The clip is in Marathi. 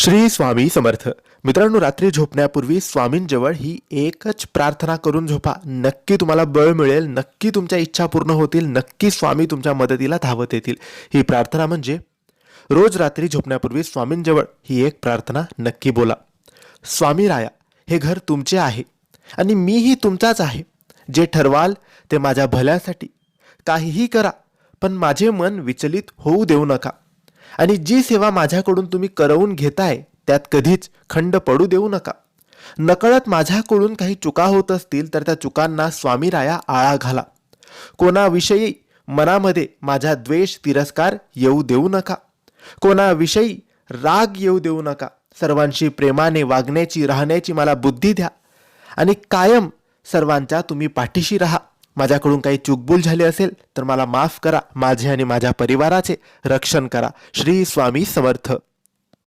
श्री स्वामी समर्थ. मित्रांनो, रात्री झोपण्यापूर्वी स्वामींजवळ ही एकच प्रार्थना करून झोपा. नक्की तुम्हाला बळ मिळेल, नक्की तुमच्या इच्छा पूर्ण होतील, नक्की स्वामी तुमच्या मदतीला धावत येतील. ही प्रार्थना म्हणजे रोज रात्री झोपण्यापूर्वी स्वामींजवळ ही एक प्रार्थना नक्की बोला. स्वामी राया, हे घर तुमचे आहे आणि मीही तुमचाच आहे. जे ठरवाल ते माझ्या भल्यासाठी. काहीही करा, पण माझे मन विचलित होऊ देऊ नका. आणि जी सेवा माझ्याकडून तुम्ही करवून घेताय त्यात कधीच खंड पडू देऊ नका. नकळत माझ्याकडून काही चुका होत असतील तर त्या चुकांना स्वामी राया आळा घाला. कोणाविषयी मनामध्ये माझा द्वेष तिरस्कार येऊ देऊ नका. कोणाविषयी राग येऊ देऊ नका. सर्वांशी प्रेमाने वागण्याची राहण्याची मला बुद्धी द्या आणि कायम सर्वांच्या तुम्ही पाठीशी राहा. माझ्याकडून काही चूकभूल झाली असेल तर मला माफ करा. माझे आणि माझ्या परिवाराचे रक्षण करा. श्री स्वामी समर्थ.